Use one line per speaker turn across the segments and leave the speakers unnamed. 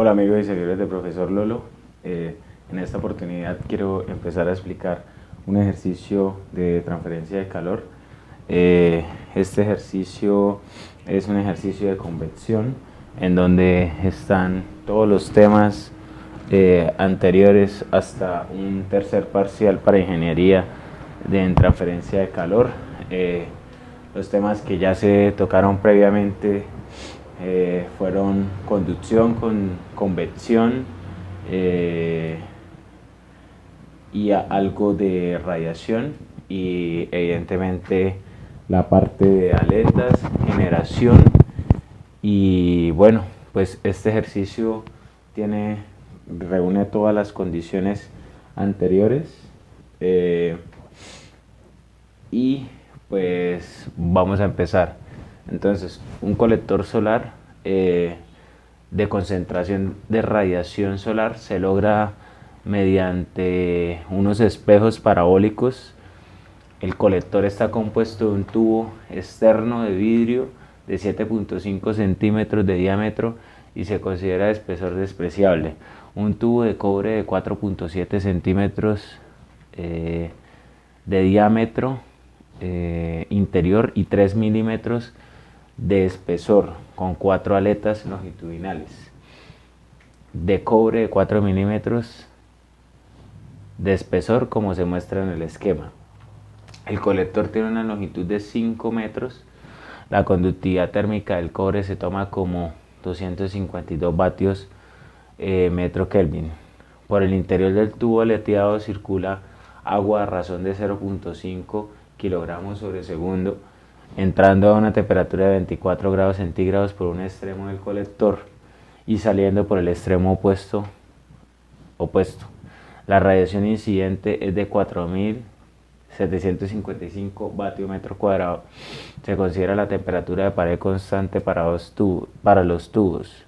Hola amigos y seguidores del profesor Lolo. En esta oportunidad quiero empezar a explicar un ejercicio de transferencia de calor. Este ejercicio es un ejercicio de convección en donde están todos los temas anteriores hasta un tercer parcial para ingeniería en transferencia de calor. Los temas que ya se tocaron previamente fueron conducción con convección y algo de radiación, y evidentemente la parte de aletas, generación. Y bueno, pues este ejercicio reúne todas las condiciones anteriores, y pues vamos a empezar. Entonces, un colector solar de concentración de radiación solar se logra mediante unos espejos parabólicos. El colector está compuesto de un tubo externo de vidrio de 7.5 centímetros de diámetro y se considera de espesor despreciable. Un tubo de cobre de 4.7 centímetros de diámetro interior y 3 milímetros de espesor con 4 aletas longitudinales. De cobre de 4 milímetros de espesor, como se muestra en el esquema. El colector tiene una longitud de 5 metros. La conductividad térmica del cobre se toma como 252 vatios metro Kelvin. Por el interior del tubo aleteado circula agua a razón de 0.5 kilogramos sobre segundo, entrando a una temperatura de 24 grados centígrados por un extremo del colector y saliendo por el extremo opuesto. La radiación incidente es de 4.755 vatios metro cuadrado. Se considera la temperatura de pared constante para los tubos.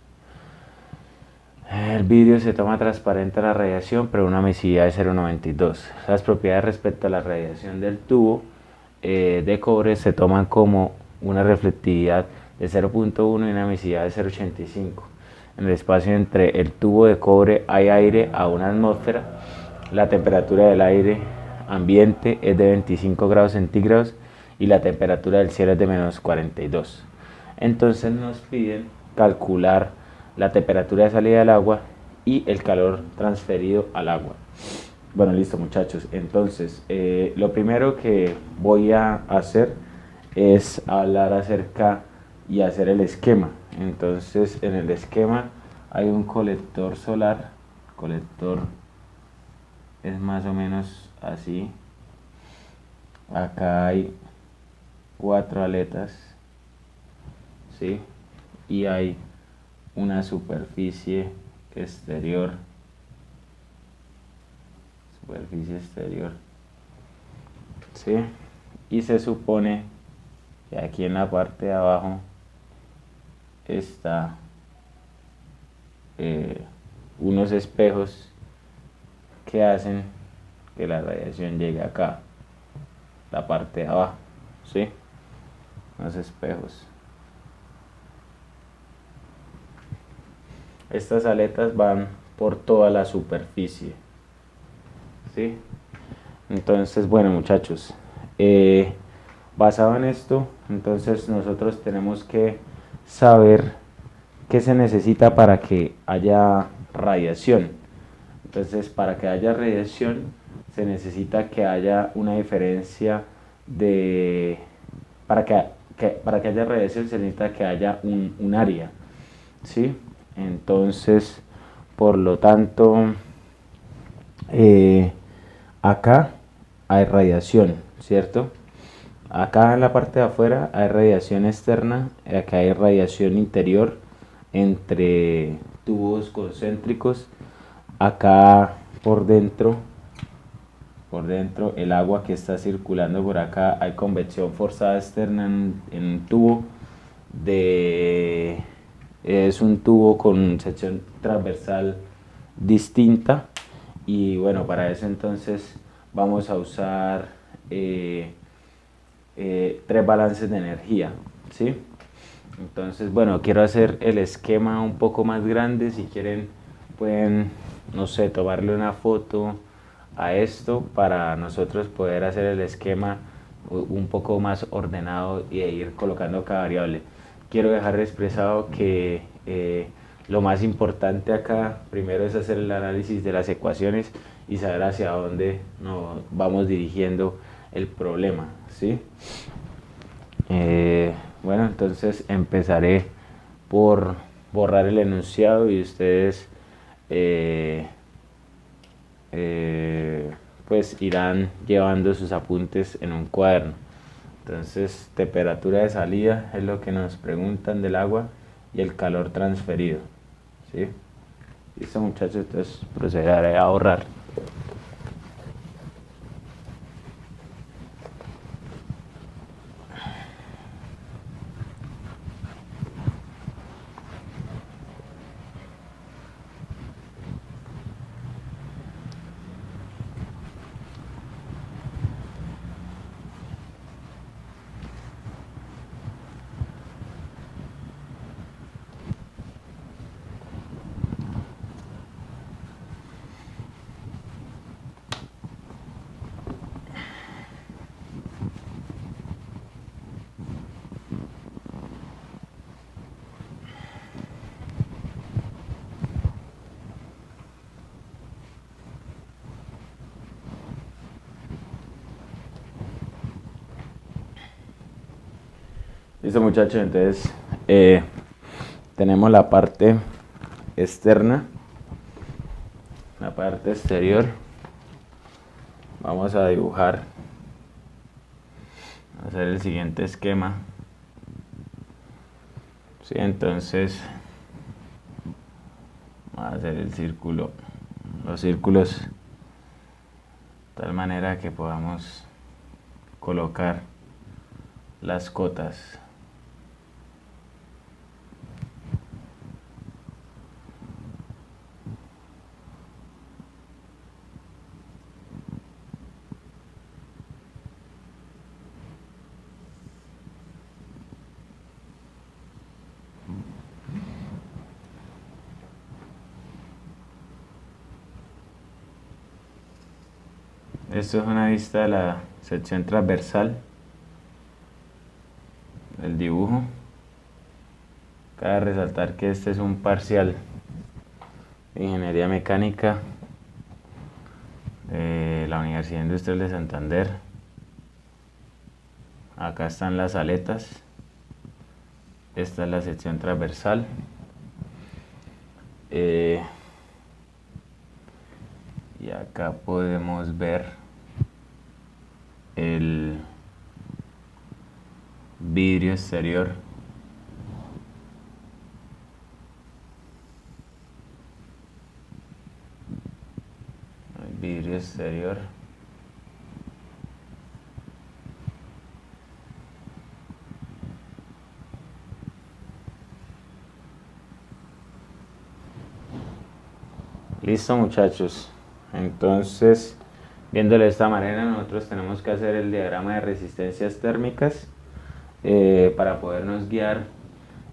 El vidrio se toma transparente a la radiación, pero una emisividad de 0.92. Las propiedades respecto a la radiación del tubo de cobre se toman como una reflectividad de 0.1 y una emisividad de 0.85. En el espacio entre el tubo de cobre hay aire a una atmósfera. La temperatura del aire ambiente es de 25 grados centígrados y la temperatura del cielo es de menos 42. Entonces nos piden calcular la temperatura de salida del agua y el calor transferido al agua. Bueno, listo muchachos. Entonces, lo primero que voy a hacer es hablar acerca y hacer el esquema. Entonces, en el esquema hay un colector solar. Colector es más o menos así. Acá hay 4 aletas, ¿sí? Y hay una superficie exterior, ¿sí? Y se supone que aquí en la parte de abajo está unos espejos que hacen que la radiación llegue acá, la parte de abajo, ¿sí? Unos espejos. Estas aletas van por toda la superficie, ¿sí? Entonces, bueno muchachos, basado en esto, entonces nosotros tenemos que saber qué se necesita para que haya radiación. Entonces, para que haya radiación se necesita que haya una diferencia de... Para que haya radiación se necesita que haya un área, ¿sí? Entonces, por lo tanto, acá hay radiación, ¿cierto? Acá en la parte de afuera hay radiación externa, acá hay radiación interior entre tubos concéntricos. Acá por dentro el agua que está circulando por acá, hay convección forzada externa en un tubo es un tubo con sección transversal distinta. Y bueno, para eso entonces vamos a usar 3 balances de energía, ¿sí? Entonces, bueno, quiero hacer el esquema un poco más grande. Si quieren, pueden, no sé, tomarle una foto a esto para nosotros poder hacer el esquema un poco más ordenado y ir colocando cada variable. Quiero dejar expresado que lo más importante acá primero es hacer el análisis de las ecuaciones y saber hacia dónde nos vamos dirigiendo el problema, ¿sí? Bueno, entonces empezaré por borrar el enunciado y ustedes eh, eh, pues irán llevando sus apuntes en un cuaderno. Entonces, temperatura de salida es lo que nos preguntan del agua y el calor transferido, ¿sí? Listo, muchachos, entonces procederé a ahorrar. Listo, muchachos, entonces tenemos la parte externa, la parte exterior. Vamos a dibujar, a hacer el siguiente esquema. Sí, entonces vamos a hacer el círculo, los círculos, de tal manera que podamos colocar las cotas. Esto es una vista de la sección transversal del dibujo. Cabe resaltar que este es un parcial de Ingeniería Mecánica de la Universidad Industrial de Santander. Acá están las aletas. Esta es la sección transversal. Y acá podemos ver el vidrio exterior. El vidrio exterior. Listo, muchachos. Entonces, viéndolo de esta manera, nosotros tenemos que hacer el diagrama de resistencias térmicas para podernos guiar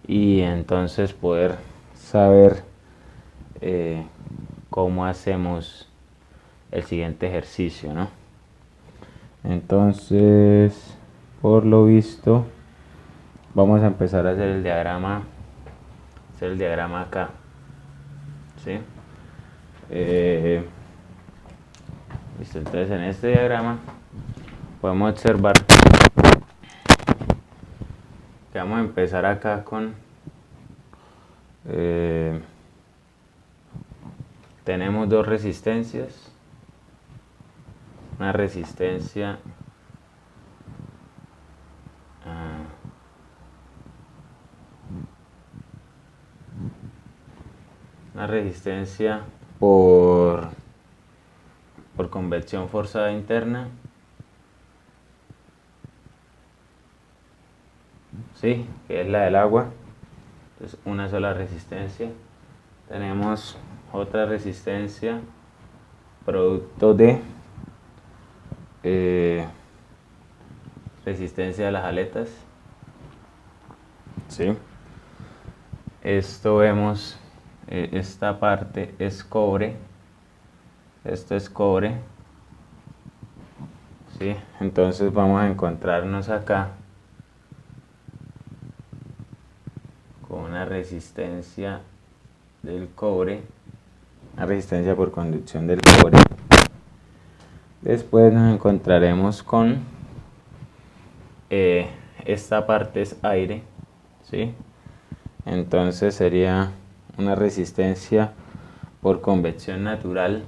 y entonces poder saber cómo hacemos el siguiente ejercicio, ¿no? Entonces, por lo visto, vamos a empezar a hacer el diagrama acá, ¿sí? Listo, entonces en este diagrama podemos observar que vamos a empezar acá con tenemos dos resistencias, una resistencia por convección forzada interna, sí, que es la del agua. Entonces, una sola resistencia. Tenemos otra resistencia producto de resistencia de las aletas, ¿sí? esto vemos, esta parte es cobre, esto es cobre, ¿sí? Entonces vamos a encontrarnos acá con una resistencia del cobre, una resistencia por conducción del cobre. Después nos encontraremos con esta parte es aire, ¿sí? Entonces sería una resistencia por convección natural.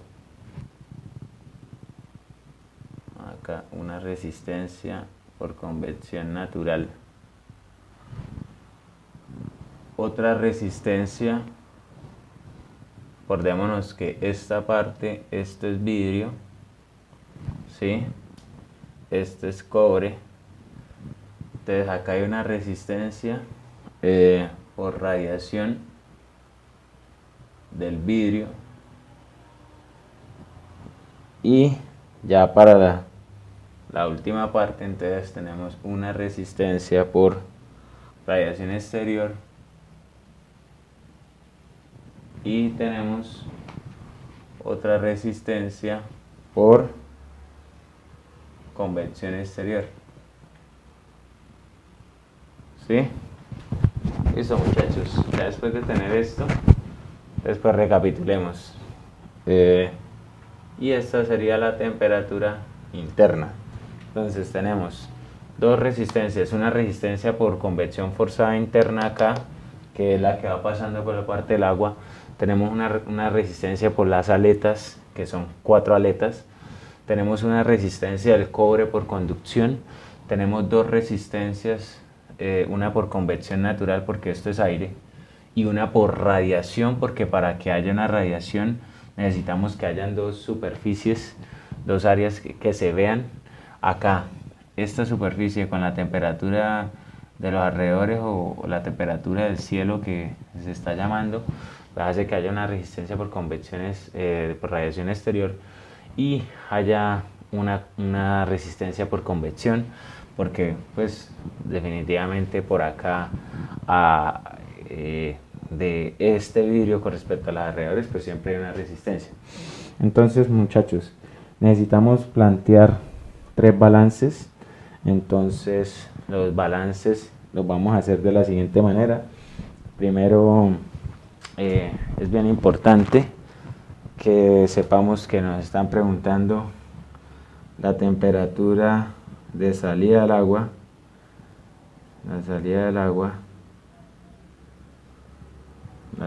Acá una resistencia por convección natural. Otra resistencia, acordémonos que esta parte, esto es vidrio, ¿sí? Esto es cobre. Entonces acá hay una resistencia por radiación del vidrio. Y ya para la última parte, entonces tenemos una resistencia por radiación exterior. Y tenemos otra resistencia por convección exterior. ¿Sí? Listo, muchachos. Ya después de tener esto, después recapitulemos. Y esta sería la temperatura interna. Entonces tenemos dos resistencias. Una resistencia por convección forzada interna acá, que es la que va pasando por la parte del agua. Tenemos una resistencia por las aletas, que son 4 aletas. Tenemos una resistencia del cobre por conducción. Tenemos dos resistencias, una por convección natural porque esto es aire, y una por radiación porque para que haya una radiación necesitamos que hayan dos superficies, dos áreas que se vean. Acá, esta superficie con la temperatura de los alrededores o la temperatura del cielo que se está llamando, hace que haya una resistencia por convecciones, por radiación exterior, y haya una resistencia por convección, porque pues definitivamente por acá de este vidrio con respecto a los alrededores pues siempre hay una resistencia. Entonces, muchachos, necesitamos plantear 3 balances. Entonces los balances los vamos a hacer de la siguiente manera. Primero, es bien importante que sepamos que nos están preguntando la temperatura de salida del agua, la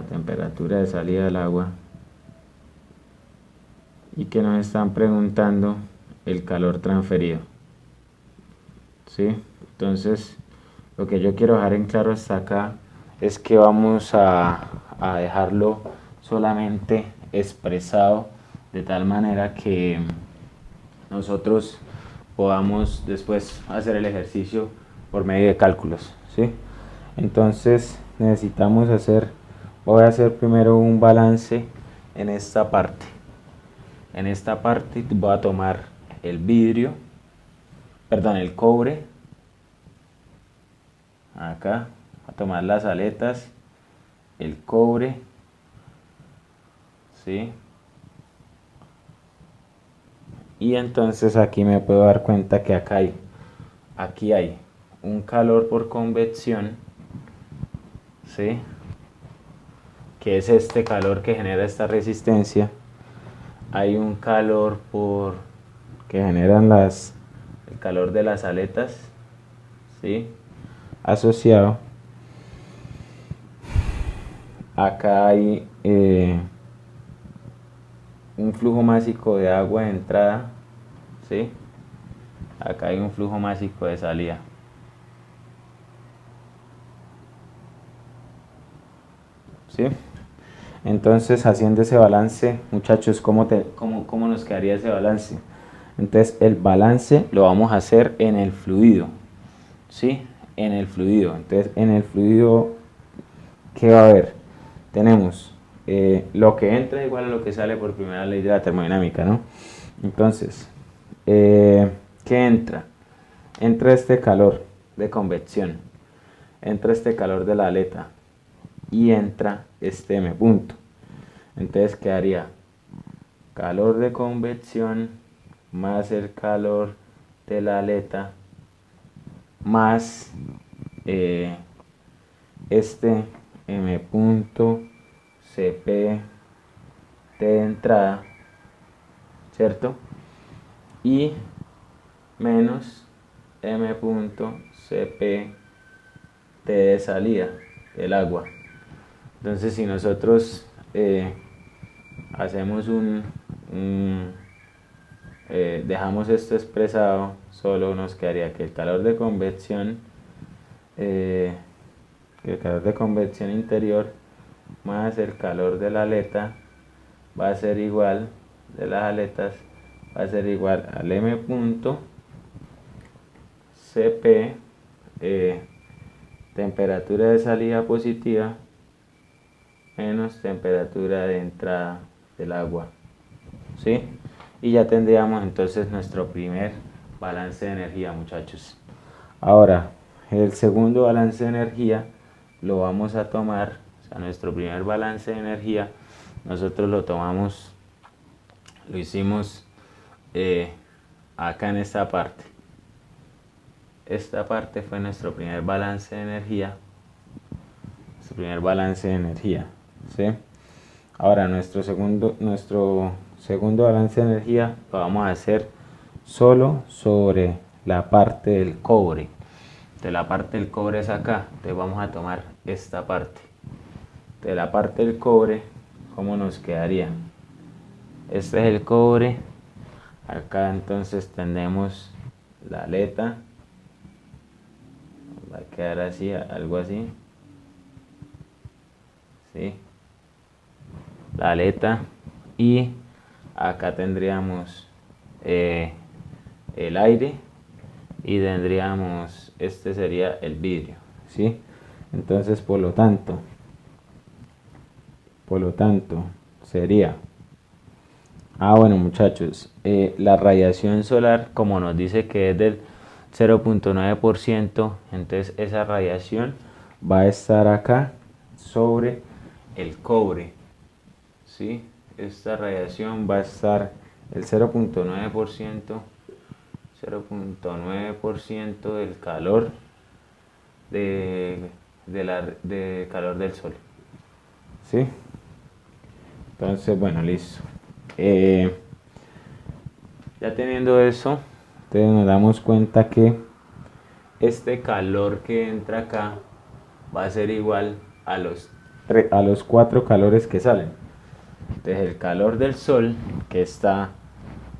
temperatura de salida del agua, y que nos están preguntando el calor transferido, ¿sí? Entonces lo que yo quiero dejar en claro hasta acá es que vamos a dejarlo solamente expresado de tal manera que nosotros podamos después hacer el ejercicio por medio de cálculos, ¿sí? Entonces necesitamos voy a hacer primero un balance en esta parte. En esta parte voy a tomar el cobre, acá, a tomar las aletas, el cobre, ¿sí? Y entonces aquí me puedo dar cuenta que aquí hay un calor por convección, ¿sí? Que es este calor que genera esta resistencia. Hay un calor que generan el calor de las aletas, ¿sí? Asociado. Acá hay un flujo másico de agua de entrada, ¿sí? Acá hay un flujo másico de salida. ¿Sí? Entonces, haciendo ese balance, muchachos, ¿cómo nos quedaría ese balance? Entonces, el balance lo vamos a hacer en el fluido, ¿sí? En el fluido. Entonces, en el fluido, ¿qué va a haber? Tenemos lo que entra igual a lo que sale por primera ley de la termodinámica, ¿no? Entonces, ¿qué entra? Entra este calor de convección, entra este calor de la aleta, y entra este M punto. Entonces quedaría calor de convección más el calor de la aleta más este M punto CP de entrada, ¿cierto? Y menos M punto CP de salida del agua. Entonces si nosotros hacemos dejamos esto expresado, solo nos quedaría que el calor de convección interior más el calor de la aleta va a ser igual, de las aletas va a ser igual al M punto CP temperatura de salida positiva menos temperatura de entrada del agua, ¿sí? Y ya tendríamos entonces nuestro primer balance de energía, muchachos. Ahora, el segundo balance de energía lo vamos a tomar, o sea, nuestro primer balance de energía, nosotros lo tomamos, lo hicimos acá en esta parte. Esta parte fue nuestro primer balance de energía. ¿Sí? Ahora nuestro segundo balance de energía lo vamos a hacer solo sobre la parte del cobre. De la parte del cobre es acá, entonces vamos a tomar esta parte. De la parte del cobre, ¿cómo nos quedaría? Este es el cobre. Acá entonces tenemos la aleta. Va a quedar así, algo así. ¿Sí? La aleta. Y acá tendríamos el aire. Y tendríamos, este sería el vidrio. ¿Sí? Entonces, por lo tanto, sería... bueno, muchachos, la radiación solar, como nos dice que es del 0.9%, entonces esa radiación va a estar acá sobre el cobre, ¿sí? Esta radiación va a estar el 0.9% del calor de calor del sol, ¿sí? Entonces, bueno, listo. Ya teniendo eso, entonces nos damos cuenta que este calor que entra acá va a ser igual a los 4 calores que salen. Entonces el calor del sol que está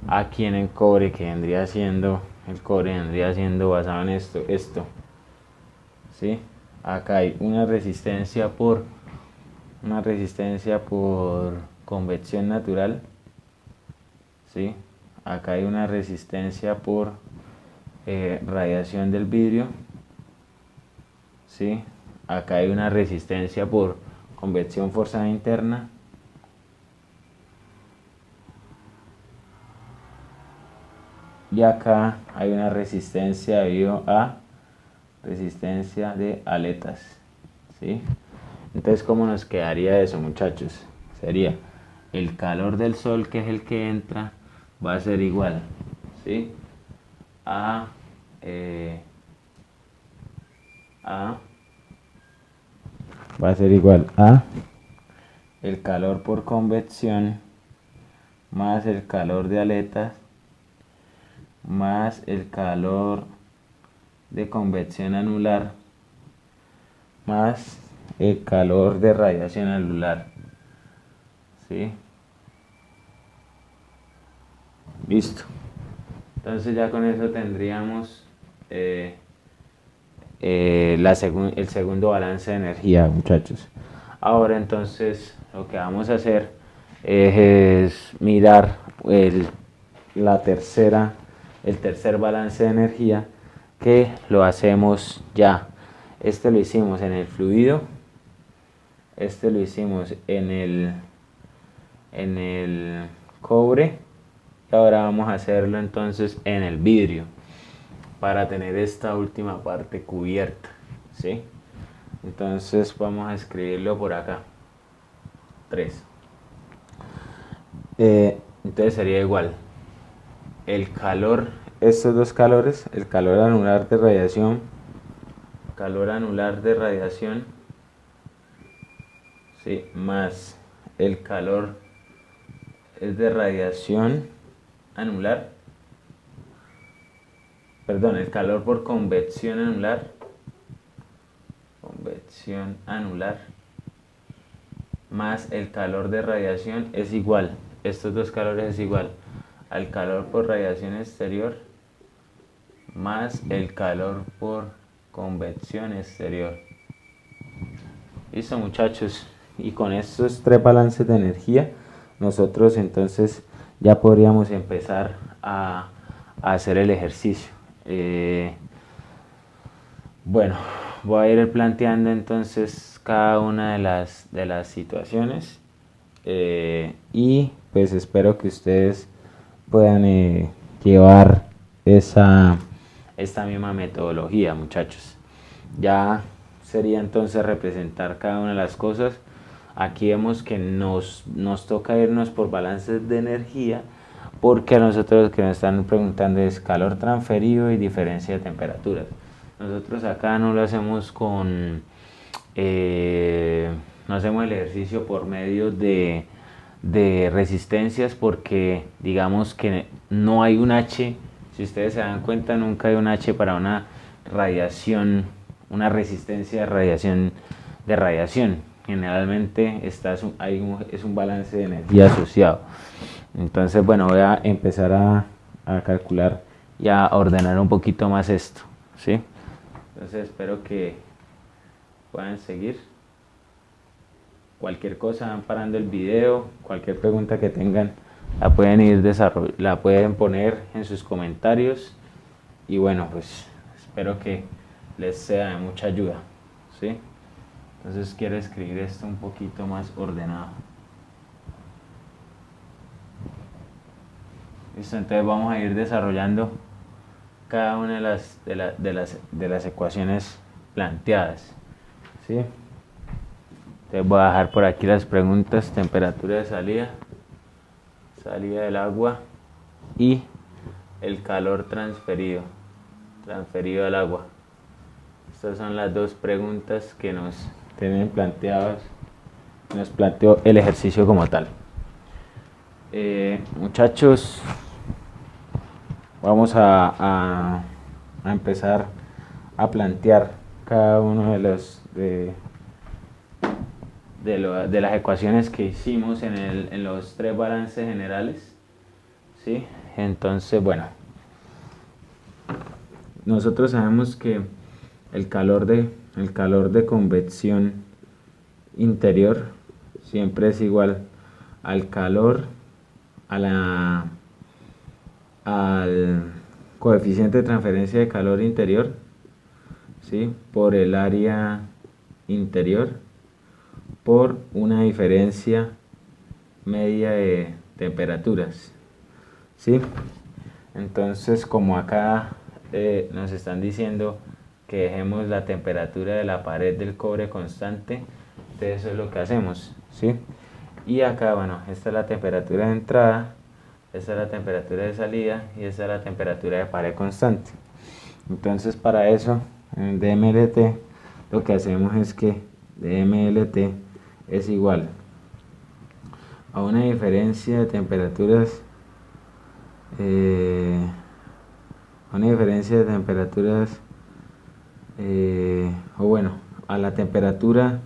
aquí en el cobre, que vendría siendo, el cobre vendría siendo basado en esto, ¿sí? Acá hay una resistencia por convección natural, ¿sí? Acá hay una resistencia por radiación del vidrio, ¿sí? Acá hay una resistencia por convección forzada interna, y acá hay una resistencia debido a resistencia de aletas, ¿sí? Entonces, ¿cómo nos quedaría eso, muchachos? Sería el calor del sol, que es el que entra, va a ser igual, ¿sí? Va a ser igual a el calor por convección más el calor de aletas más el calor de convección anular más el calor de radiación anular, ¿sí? Listo. Entonces ya con eso tendríamos el segundo balance de energía, muchachos. Ahora entonces lo que vamos a hacer es mirar el tercer balance de energía, que lo hacemos ya. Este lo hicimos en el fluido, este lo hicimos en el cobre, y ahora vamos a hacerlo entonces en el vidrio para tener esta última parte cubierta, ¿sí? Entonces vamos a escribirlo por acá. 3. Entonces sería igual. El calor, estos dos calores, el calor anular de radiación, sí, más el calor es de radiación anular, perdón, el calor por convección anular, más el calor de radiación es igual, estos dos calores es igual al calor por radiación exterior más el calor por convección exterior. Listo, muchachos, y con estos tres balances de energía nosotros entonces ya podríamos empezar a hacer el ejercicio. Bueno, voy a ir planteando entonces cada una de las situaciones, y pues espero que ustedes puedan llevar esta misma metodología, muchachos. Ya sería entonces representar cada una de las cosas. Aquí vemos que nos toca irnos por balances de energía, porque a nosotros lo que nos están preguntando es calor transferido y diferencia de temperaturas. Nosotros acá no lo hacemos no hacemos el ejercicio por medio de resistencias, porque digamos que no hay un H. Si ustedes se dan cuenta, nunca hay un H para una radiación, una resistencia de radiación. Generalmente es un balance de energía asociado. Entonces, bueno, voy a empezar a calcular y a ordenar un poquito más esto, ¿sí? Entonces espero que puedan seguir. Cualquier cosa, van parando el video, cualquier pregunta que tengan la pueden poner en sus comentarios, y bueno, pues espero que les sea de mucha ayuda, ¿sí? Entonces quiero escribir esto un poquito más ordenado. Listo, entonces vamos a ir desarrollando cada una de las ecuaciones planteadas, ¿sí? Entonces voy a dejar por aquí las preguntas: temperatura de salida del agua y el calor transferido al agua. Estas son las dos preguntas que nos tienen planteadas, nos planteó el ejercicio como tal. Muchachos, vamos a empezar a plantear cada uno de las ecuaciones que hicimos en los tres balances generales, ¿sí? Entonces, bueno, nosotros sabemos que el calor de convección interior siempre es igual al al coeficiente de transferencia de calor interior, ¿sí?, por el área interior por una diferencia media de temperaturas, ¿sí? Entonces, como acá nos están diciendo que dejemos la temperatura de la pared del cobre constante, entonces eso es lo que hacemos, ¿sí? Y acá, bueno, esta es la temperatura de entrada, esta es la temperatura de salida y esta es la temperatura de pared constante. Entonces, para eso, en DMLT, lo que hacemos es que DMLT es igual a una diferencia de temperaturas, o bueno, a la temperatura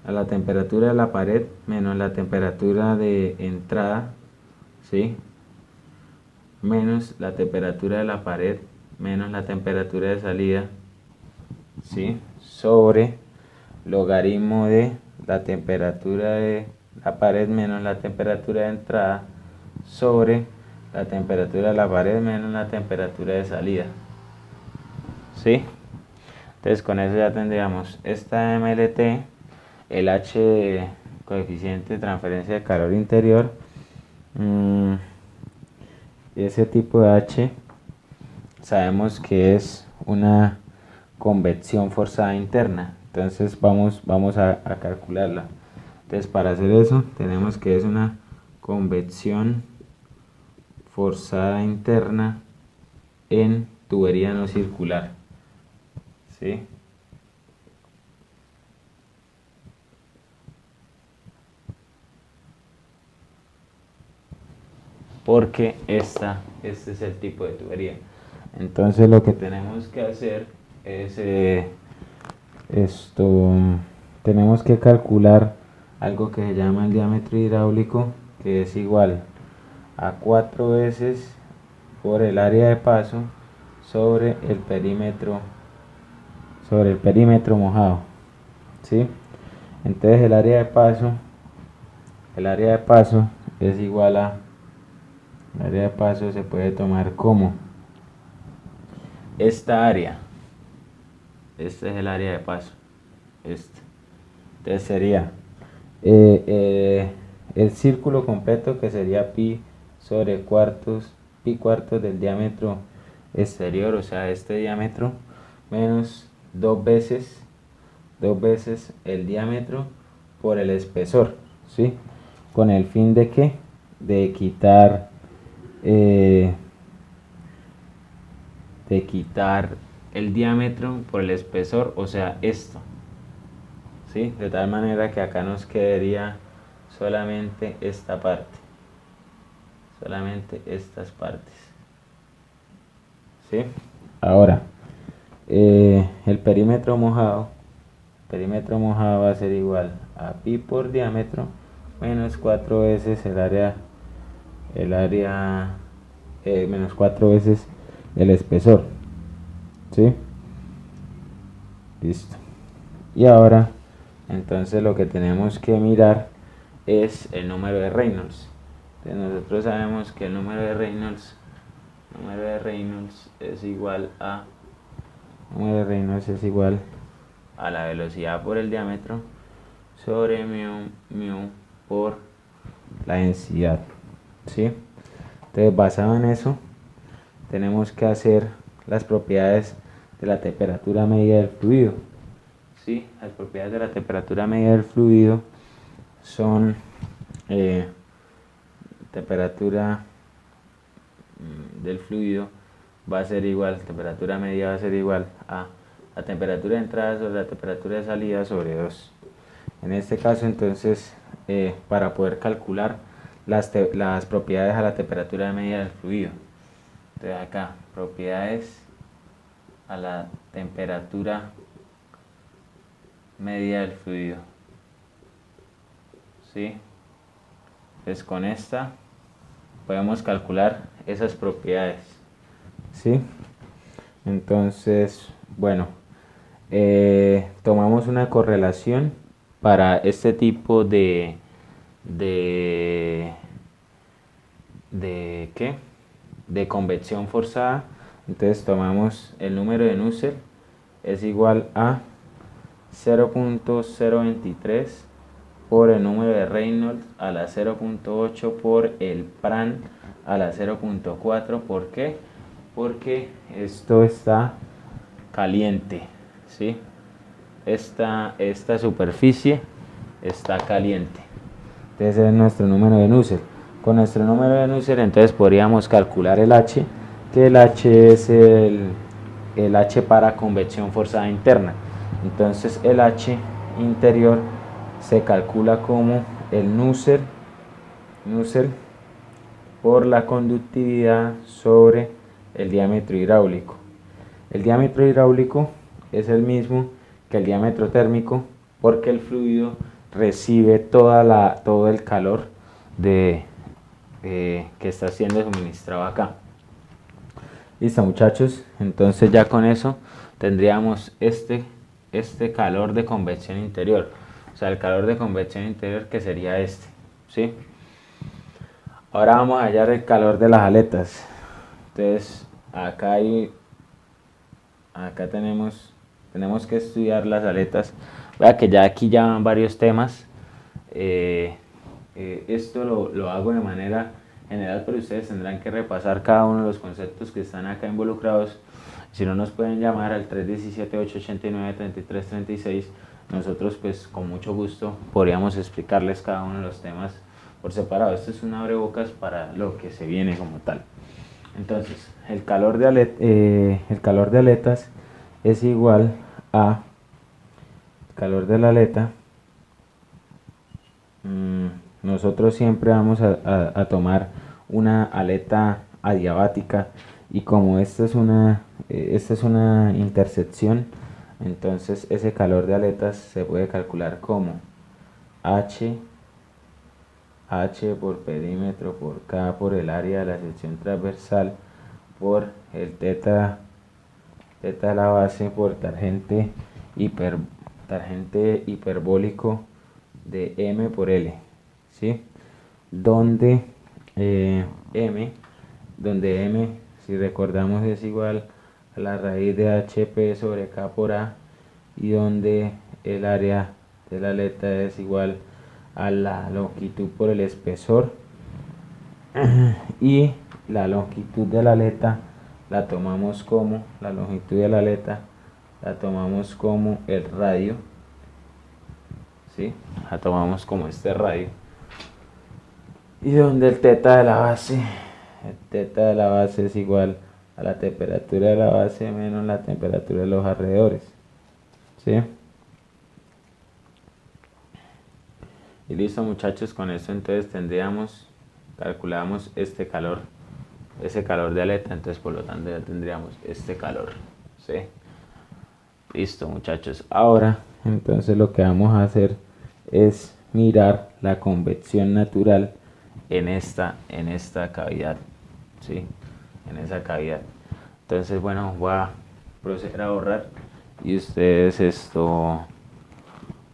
de la pared menos la temperatura de entrada, ¿sí?, menos la temperatura de la pared menos la temperatura de salida, ¿sí?, sobre logaritmo de la temperatura de la pared menos la temperatura de entrada sobre la temperatura de la pared menos la temperatura de salida, ¿sí? Entonces con eso ya tendríamos esta MLT, el H de coeficiente de transferencia de calor interior, ese tipo de H sabemos que es una convección forzada interna. Entonces vamos a calcularla. Entonces para hacer eso tenemos que es una convección forzada interna en tubería no circular, ¿sí? Porque este es el tipo de tubería. Entonces lo que tenemos que hacer es tenemos que calcular algo que se llama el diámetro hidráulico, que es igual a 4 veces por el área de paso sobre el perímetro mojado, ¿sí? Entonces el área de paso es igual a, el área de paso se puede tomar como esta área. Este es el área de paso. Entonces sería el círculo completo, que sería pi sobre pi cuartos del diámetro exterior, o sea, este diámetro, menos dos veces el diámetro por el espesor, ¿sí? Con el fin de que de quitar el diámetro por el espesor, o sea, esto, ¿sí? De tal manera que acá nos quedaría solamente esta parte, solamente estas partes, ¿sí? Ahora, el perímetro mojado va a ser igual a pi por diámetro menos 4 veces menos 4 veces el espesor, ¿sí? Listo. Y ahora entonces lo que tenemos que mirar es el número de Reynolds. Entonces nosotros sabemos que el número de Reynolds es igual a la velocidad por el diámetro sobre mu por la densidad, ¿sí? Entonces basado en eso tenemos que hacer las propiedades de la temperatura media del fluido, ¿sí? Las propiedades de la temperatura media del fluido son temperatura del fluido va a ser igual, temperatura media va a ser igual a la temperatura de entrada sobre la temperatura de salida sobre 2. En este caso entonces, para poder calcular las propiedades a la temperatura media del fluido, entonces acá, propiedades a la temperatura media del fluido, ¿sí? Entonces con esta podemos calcular esas propiedades, ¿sí? Entonces, bueno, tomamos una correlación para este tipo ¿qué? De convección forzada. Entonces tomamos el número de Nusselt es igual a 0.023 por el número de Reynolds a la 0.8 por el Pran a la 0.4. ¿Por qué? Porque esto está caliente, ¿sí? Esta superficie está caliente. Entonces es nuestro número de Nusselt. Con nuestro número de Nusselt entonces podríamos calcular el H, que el H es el H para convección forzada interna. Entonces el H interior se calcula como el Nusselt por la conductividad sobre el diámetro hidráulico. El diámetro hidráulico es el mismo que el diámetro térmico, porque el fluido recibe todo el calor que está siendo suministrado acá. Listo, muchachos, entonces ya con eso tendríamos este calor de convección interior, o sea, el calor de convección interior, que sería este, ¿sí? Ahora vamos a hallar el calor de las aletas. Entonces acá tenemos que estudiar las aletas. Vea que ya aquí ya van varios temas. Esto lo hago de manera general, pero ustedes tendrán que repasar cada uno de los conceptos que están acá involucrados Si no, nos pueden llamar al 317-889-3336. Nosotros pues con mucho gusto podríamos explicarles cada uno de los temas por separado. Esto es un abrebocas para lo que se viene como tal. Entonces, el calor de aletas es igual a calor de la aleta. Nosotros siempre vamos a tomar una aleta adiabática, y como esta es una intersección, entonces ese calor de aletas se puede calcular como H por perímetro por K por el área de la sección transversal por el teta de la base por tangente hiperbólico de M por L, ¿sí? Donde M, si recordamos, es igual a la raíz de HP sobre K por A, y donde el área de la aleta es igual a la longitud por el espesor, y la longitud de la aleta la tomamos como el radio, ¿sí? La tomamos como este radio, y donde el teta de la base es igual a la temperatura de la base menos la temperatura de los alrededores, ¿sí? Y listo, muchachos, con esto entonces calculamos ese calor de aleta, entonces por lo tanto ya tendríamos este calor, ¿sí? Listo, muchachos. Ahora entonces lo que vamos a hacer es mirar la convección natural en esta cavidad, ¿sí? En esa cavidad. Entonces, bueno, voy a proceder a borrar, y ustedes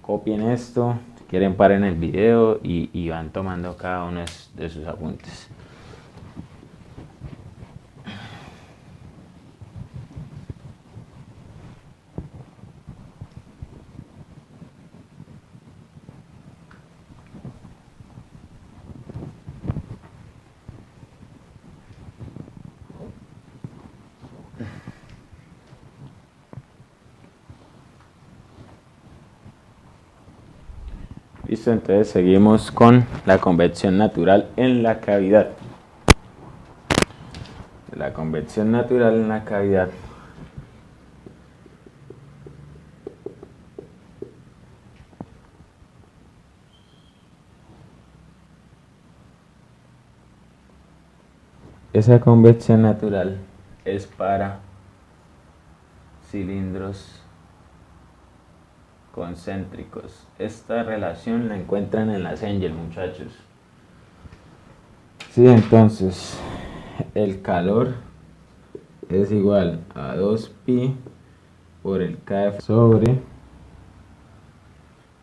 copien esto, si quieren paren el video y van tomando cada uno de sus apuntes. Listo, entonces seguimos con la convección natural en la cavidad. La convección natural en la cavidad. Esa convección natural es para cilindros concéntricos. Esta relación la encuentran en las Engel, muchachos. Sí, entonces el calor es igual a 2pi por el Kf sobre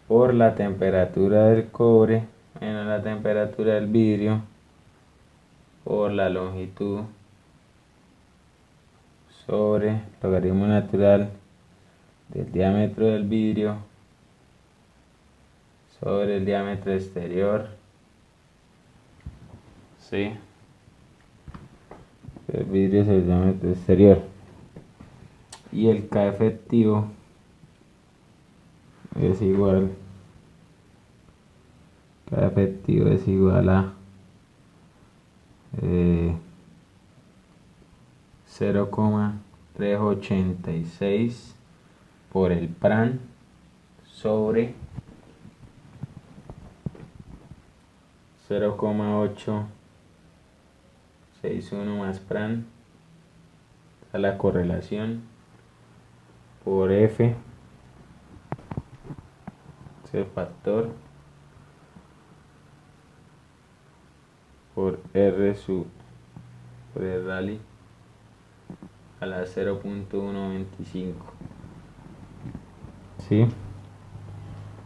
por la temperatura del cobre menos la temperatura del vidrio por la longitud sobre logaritmo natural del diámetro del vidrio sobre el diámetro exterior, ¿sí? El vidrio es el diámetro exterior, y el K efectivo es igual a 0,386 por el pran sobre 0,861 más pran a la correlación por F, ese factor, por R por el rally a la 0.125, ¿sí?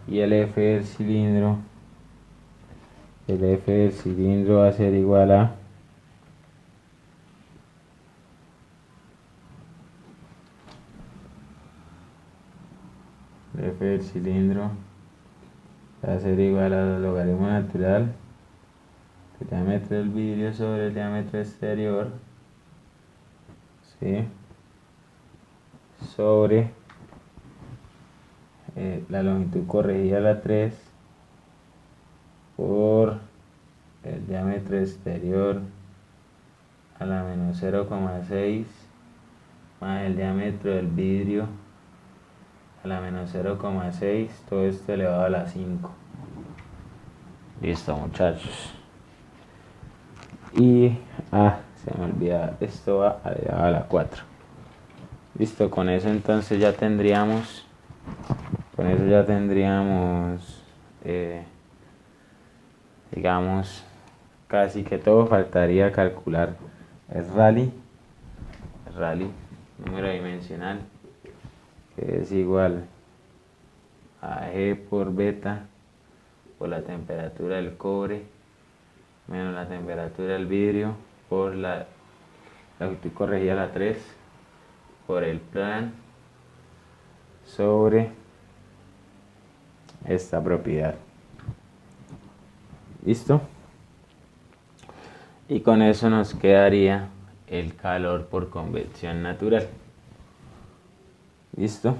Y el F del cilindro va a ser igual a al logaritmo natural del diámetro del vidrio sobre el diámetro exterior, ¿sí? sobre la longitud corregida a la 3 por el diámetro exterior a la menos 0,6 más el diámetro del vidrio a la menos 0,6, todo esto elevado a la 5. Listo, muchachos. Y se me olvida, esto va elevado a la 4. Listo, con eso entonces ya tendríamos digamos, casi que todo. Faltaría calcular el rally, número dimensional, que es igual a G por beta por la temperatura del cobre menos la temperatura del vidrio por la longitud corregida a la 3 por el plan sobre esta propiedad. ¿Listo? Y con eso nos quedaría el calor por convección natural. ¿Listo?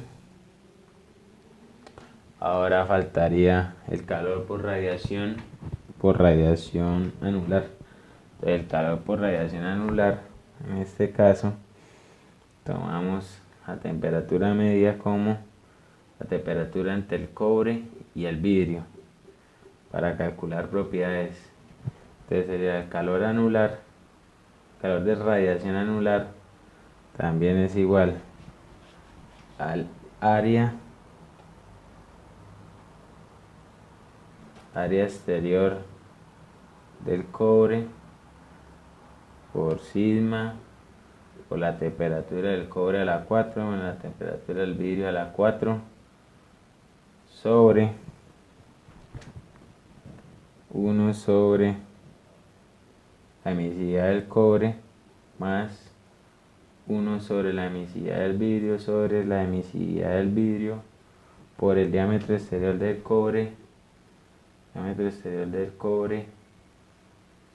Ahora faltaría el calor por radiación anular. Entonces, el calor por radiación anular, en este caso, tomamos la temperatura media como la temperatura entre el cobre y el vidrio para calcular propiedades. Entonces sería el calor anular, calor de radiación anular, también es igual al área exterior del cobre por sigma por la temperatura del cobre a la 4 menos la temperatura del vidrio a la 4 sobre 1 sobre la emisividad del cobre más 1 sobre la emisividad del vidrio sobre la emisividad del vidrio por el diámetro exterior del cobre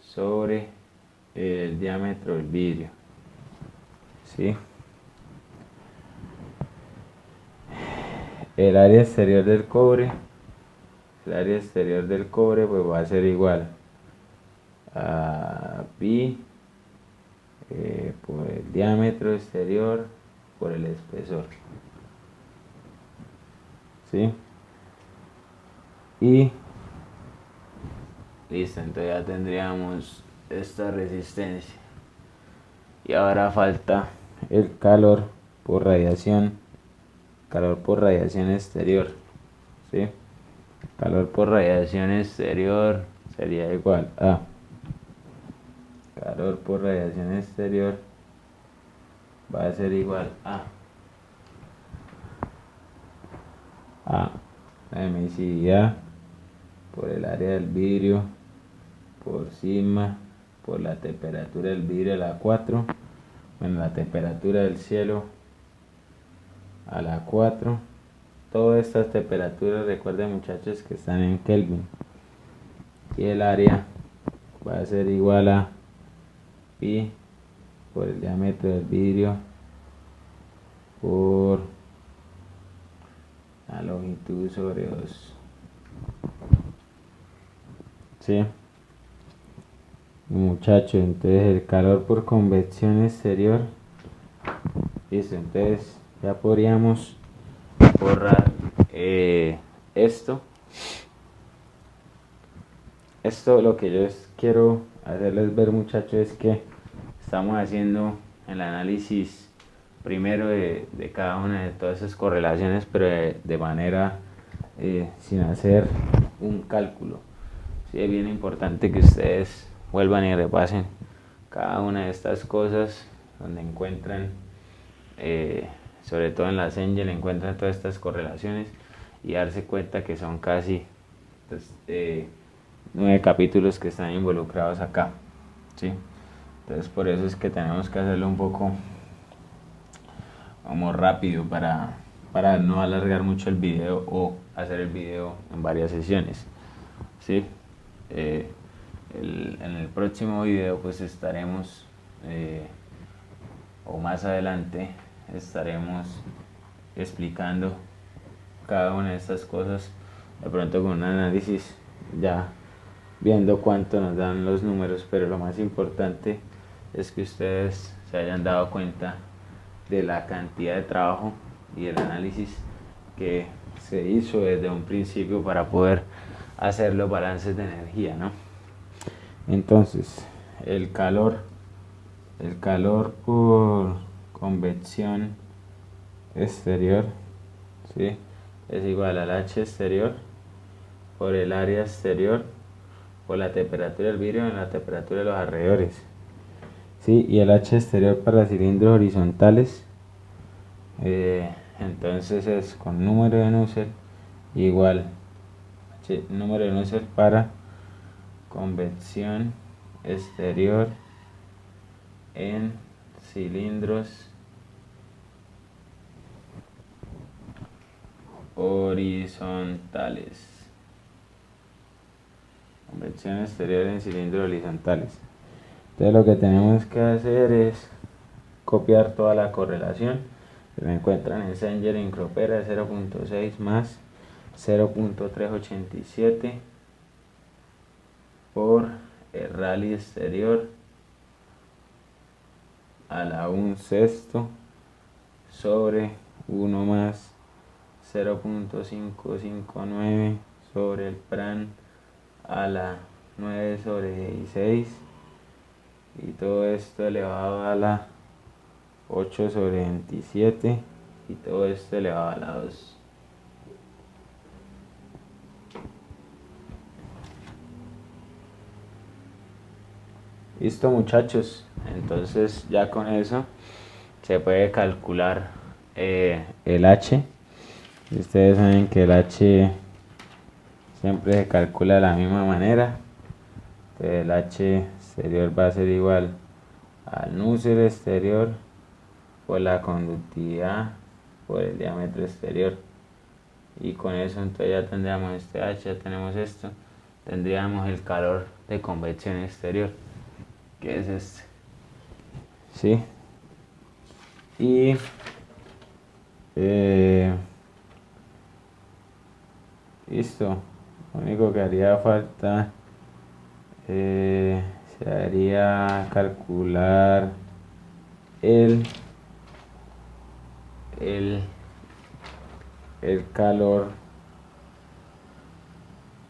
sobre el diámetro del vidrio. ¿Sí? El área exterior del cobre pues va a ser igual a pi por el diámetro exterior por el espesor. ¿Sí? Y listo, entonces ya tendríamos esta resistencia. Y ahora falta el calor por radiación exterior. ¿Sí? Calor por radiación exterior sería igual a calor por radiación exterior va a ser igual a la emisividad por el área del vidrio por sigma por la temperatura del vidrio a la 4 menos la temperatura del cielo a la 4. Todas estas temperaturas, recuerden muchachos, que están en Kelvin. Y el área va a ser igual a pi por el diámetro del vidrio por la longitud sobre 2. ¿Sí? Muchachos, entonces el calor por convección exterior. Listo, entonces ya podríamos borrar esto. Lo que yo quiero hacerles ver, muchachos, es que estamos haciendo el análisis primero de cada una de todas esas correlaciones, pero de manera sin hacer un cálculo. Sí, es bien importante que ustedes vuelvan y repasen cada una de estas cosas donde encuentran, sobre todo en la Cengel, encuentran todas estas correlaciones y darse cuenta que son casi 9 capítulos que están involucrados acá. ¿Sí? Entonces por eso es que tenemos que hacerlo un poco como rápido para no alargar mucho el video o hacer el video en varias sesiones. ¿Sí? En el próximo video pues estaremos o más adelante estaremos explicando cada una de estas cosas, de pronto con un análisis, ya viendo cuánto nos dan los números, pero lo más importante es que ustedes se hayan dado cuenta de la cantidad de trabajo y el análisis que se hizo desde un principio para poder hacer los balances de energía, ¿no? Entonces, el calor por convección exterior, ¿sí?, es igual al H exterior por el área exterior por la temperatura del vidrio en la temperatura de los alrededores, ¿sí? Y el H exterior para cilindros horizontales, entonces es con número de Nusselt igual número de Nusselt para convección exterior en cilindros horizontales. Convección exterior en cilindros horizontales. Entonces lo que tenemos que hacer es copiar toda la correlación. Se me encuentran en Sanger en Cropera de 0.6 más 0.387 por el Rayleigh exterior a la 1/6 sobre 1 más 0.559 sobre el Pran a la 9 sobre 16 y todo esto elevado a la 8 sobre 27 y todo esto elevado a la 2. Listo, muchachos, entonces ya con eso se puede calcular el H. Ustedes saben que el H siempre se calcula de la misma manera. Entonces el H exterior va a ser igual al Nusselt exterior por la conductividad por el diámetro exterior, y con eso entonces ya tendríamos este H, ya tenemos esto, tendríamos el calor de convección exterior, que es este, ¿sí? Y listo, lo único que haría falta sería calcular el calor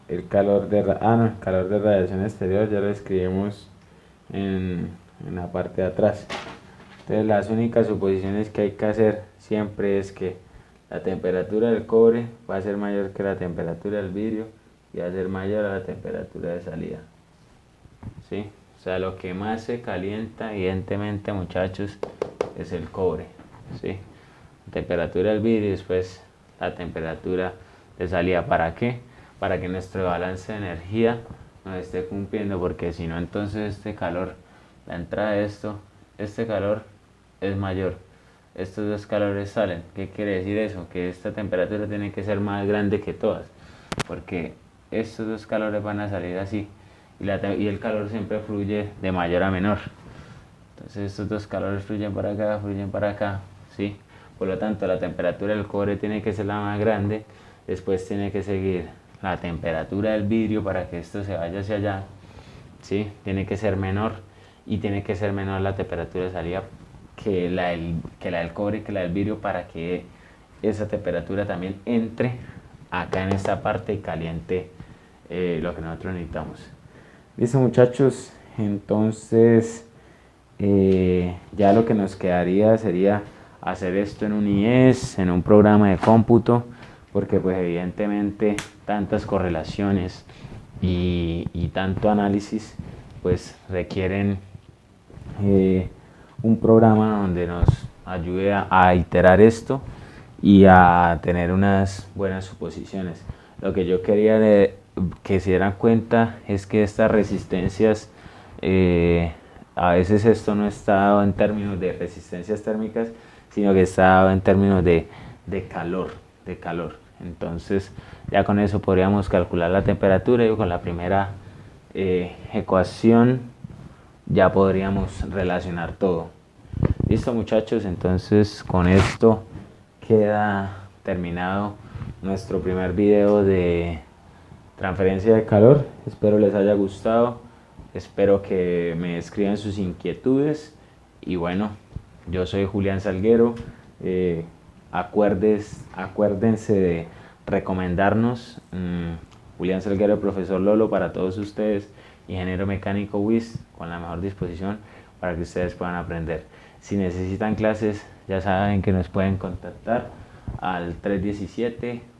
el calor de radiación exterior ya lo escribimos en la parte de atrás. Entonces las únicas suposiciones que hay que hacer siempre es que la temperatura del cobre va a ser mayor que la temperatura del vidrio y va a ser mayor a la temperatura de salida, ¿sí? O sea, lo que más se calienta, evidentemente, muchachos, es el cobre, ¿sí? La temperatura del vidrio y después la temperatura de salida. ¿Para qué? Para que nuestro balance de energía nos esté cumpliendo, porque si no, entonces este calor, la entrada de este calor es mayor, estos dos calores salen. ¿Qué quiere decir eso? Que esta temperatura tiene que ser más grande que todas, porque estos dos calores van a salir así, y el calor siempre fluye de mayor a menor. Entonces estos dos calores fluyen para acá, ¿sí? Por lo tanto, la temperatura del cobre tiene que ser la más grande, después tiene que seguir la temperatura del vidrio para que esto se vaya hacia allá, ¿sí? Tiene que ser menor, y tiene que ser menor la temperatura de salida que la del cobre y que la del vidrio, para que esa temperatura también entre acá en esta parte y caliente lo que nosotros necesitamos. Listo, muchachos, entonces ya lo que nos quedaría sería hacer esto en un IES, en un programa de cómputo, porque pues evidentemente tantas correlaciones y tanto análisis pues requieren un programa donde nos ayude a iterar esto y a tener unas buenas suposiciones. Lo que yo quería que se dieran cuenta es que estas resistencias, a veces esto no está dado en términos de resistencias térmicas, sino que está dado en términos de calor. Entonces ya con eso podríamos calcular la temperatura, y con la primera ecuación ya podríamos relacionar todo. Listo, muchachos, entonces con esto queda terminado nuestro primer video de transferencia de calor. Espero les haya gustado, espero que me escriban sus inquietudes y bueno, yo soy Julián Salguero. Acuérdense de recomendarnos. Julián Salguero, profesor Lolo, para todos ustedes, ingeniero mecánico WIS, con la mejor disposición para que ustedes puedan aprender. Si necesitan clases, ya saben que nos pueden contactar al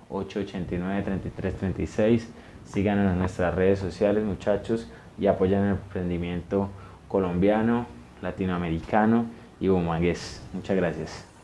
317-889-3336. Síganos en nuestras redes sociales, muchachos, y apoyen el emprendimiento colombiano, latinoamericano y bumangués. Muchas gracias.